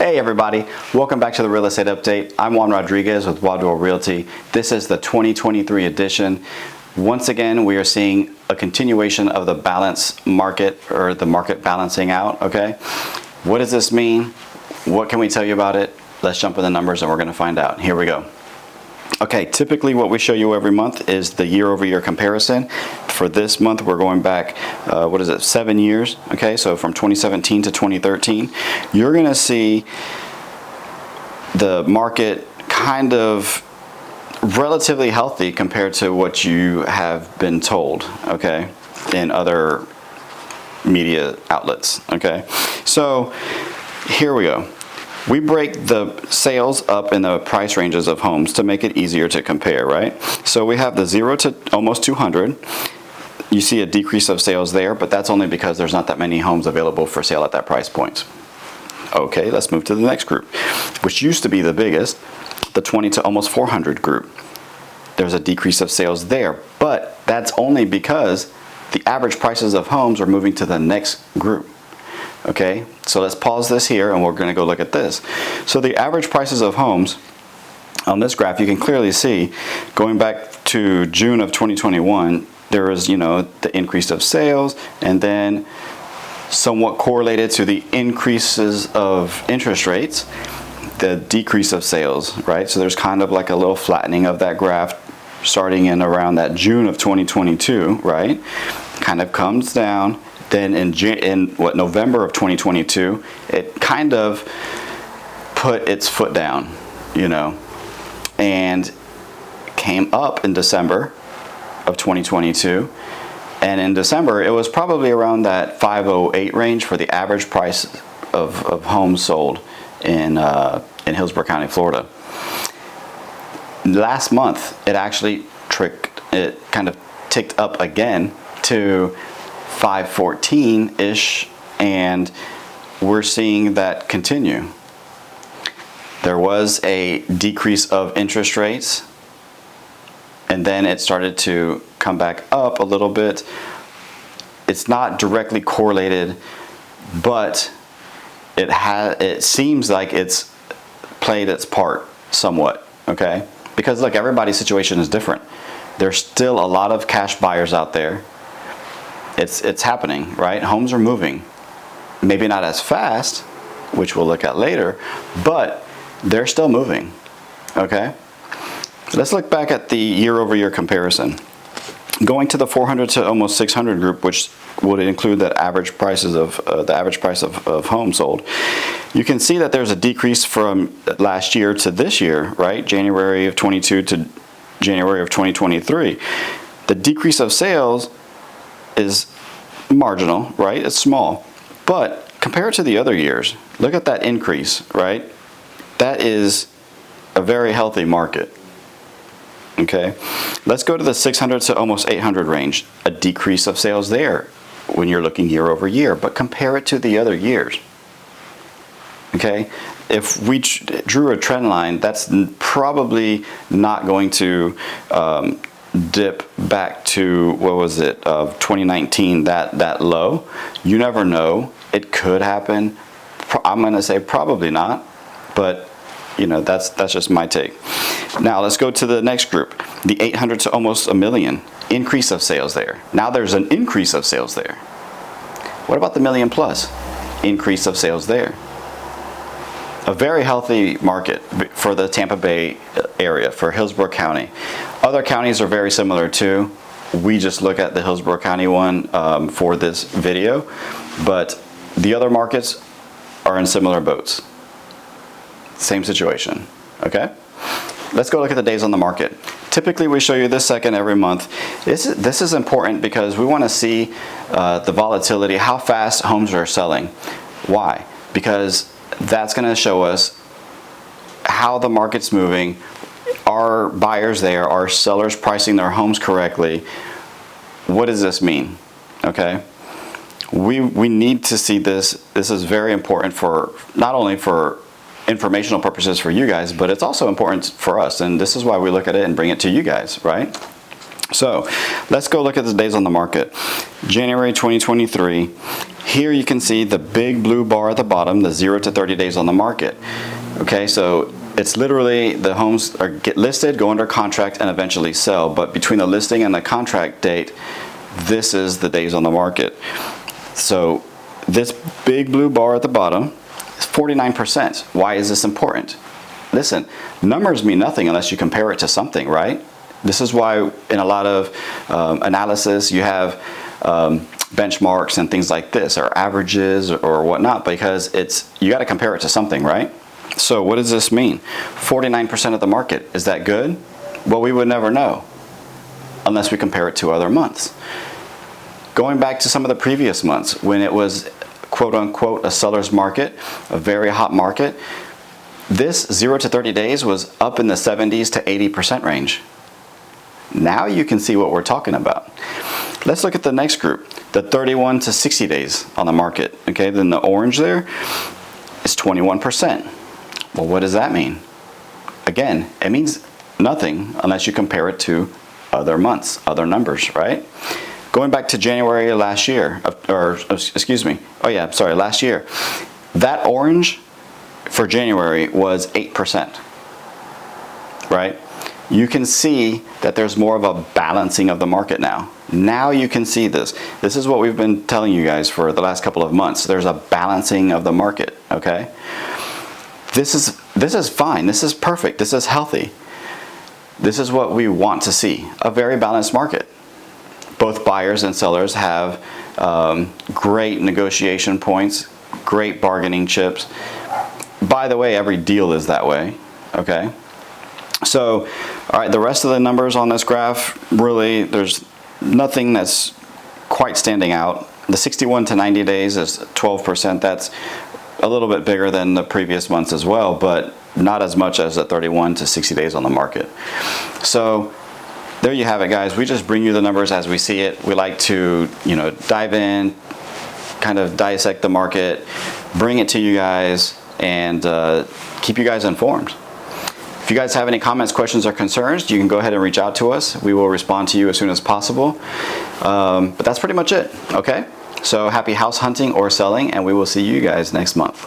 Hey everybody, welcome back to the Real Estate Update. I'm Juan Rodriguez with Juador Realty. This is the 2023 edition. Once again, we are seeing a continuation of the balance market, or the market balancing out, okay? What does this mean? What can we tell you about it? Let's jump in the numbers and we're gonna find out. Here we go. Okay, typically what we show you every month is the year-over-year comparison. For this month, we're going back, 7 years, okay? So from 2017 to 2013. You're gonna see the market kind of relatively healthy compared to what you have been told, okay, in other media outlets, okay? So here we go. We break the sales up in the price ranges of homes to make it easier to compare, right? So we have the 0 to almost 200. You see a decrease of sales there, but that's only because there's not that many homes available for sale at that price point. Okay, let's move to the next group, which used to be the biggest, the 20 to almost 400 group. There's a decrease of sales there, but that's only because the average prices of homes are moving to the next group. Okay, so let's pause this here and we're going to go look at this. So the average prices of homes on this graph, you can clearly see going back to June of 2021, there is, the increase of sales, and then somewhat correlated to the increases of interest rates, the decrease of sales, right? So there's kind of like a little flattening of that graph starting in around that June of 2022, right? Kind of comes down. Then in November of 2022, it kind of put its foot down, and came up in December of 2022. And in December, it was probably around that 508 range for the average price of homes sold in Hillsborough County, Florida. Last month, it actually kind of ticked up again to 514-ish, and we're seeing that continue. There was a decrease of interest rates, and then it started to come back up a little bit. It's not directly correlated, but it seems like it's played its part somewhat, okay? Because look, everybody's situation is different. There's still a lot of cash buyers out there. It's happening, right? Homes are moving. Maybe not as fast, which we'll look at later, but they're still moving, okay? Let's look back at the year-over-year comparison. Going to the 400 to almost 600 group, which would include that average prices of the average price of homes sold, you can see that there's a decrease from last year to this year, right? January of 22 to January of 2023. The decrease of sales is marginal, right? It's small, but compared to the other years, look at that increase, right? That is a very healthy market. Okay, let's go to the 600 to almost 800 range. A decrease of sales there when you're looking year over year, but compare it to the other years. Okay, if we drew a trend line, that's probably not going to dip back to, what was it, of 2019, that low. You never know. It could happen. I'm going to say probably not, but that's just my take. Now let's go to the next group, the 800 to almost a million. Increase of sales there. Now there's an increase of sales there. What about the million plus? Increase of sales there. A very healthy market for the Tampa Bay area, for Hillsborough County. Other counties are very similar too. We just look at the Hillsborough County one for this video, but the other markets are in similar boats. Same situation, okay? Let's go look at the days on the market. Typically, we show you this second every month. This is important because we want to see the volatility, how fast homes are selling. Why? Because that's going to show us how the market's moving. Are buyers there? Are sellers pricing their homes correctly? What does this mean? Okay? We need to see this. This is very important for not only for informational purposes for you guys, but it's also important for us, and this is why we look at it and bring it to you guys, right? So let's go look at the days on the market. January 2023, Here you can see the big blue bar at the bottom, the 0 to 30 days on the market. Okay, so it's literally the homes get listed, go under contract, and eventually sell. But between the listing and the contract date, this is the days on the market. So this big blue bar at the bottom is 49%. Why is this important? Listen, numbers mean nothing unless you compare it to something, right? This is why in a lot of analysis you have benchmarks and things like this, or averages or whatnot, because you got to compare it to something, right? So what does this mean? 49% of the market. Is that good? Well, we would never know unless we compare it to other months. Going back to some of the previous months when it was quote unquote a seller's market, a very hot market, this 0 to 30 days was up in the 70s to 80% range. Now you can see what we're talking about. Let's look at the next group, the 31 to 60 days on the market. Okay, then the orange there is 21%. Well, what does that mean? Again, it means nothing unless you compare it to other months, other numbers, right? Going back to January last year, last year, that orange for January was 8%, right? You can see that there's more of a balancing of the market now. Now you can see this. This is what we've been telling you guys for the last couple of months. There's a balancing of the market, okay? This is fine. This is perfect. This is healthy. This is what we want to see, a very balanced market. Both buyers and sellers have great negotiation points, great bargaining chips. By the way, every deal is that way, okay? So, all right, the rest of the numbers on this graph, really, there's nothing that's quite standing out. The 61 to 90 days is 12%. That's a little bit bigger than the previous months as well, but not as much as the 31 to 60 days on the market. So there you have it, guys. We just bring you the numbers as we see it. We like to, dive in, kind of dissect the market, bring it to you guys, and keep you guys informed. If you guys have any comments, questions, or concerns, you can go ahead and reach out to us. We will respond to you as soon as possible. But that's pretty much it, okay? So happy house hunting or selling, and we will see you guys next month.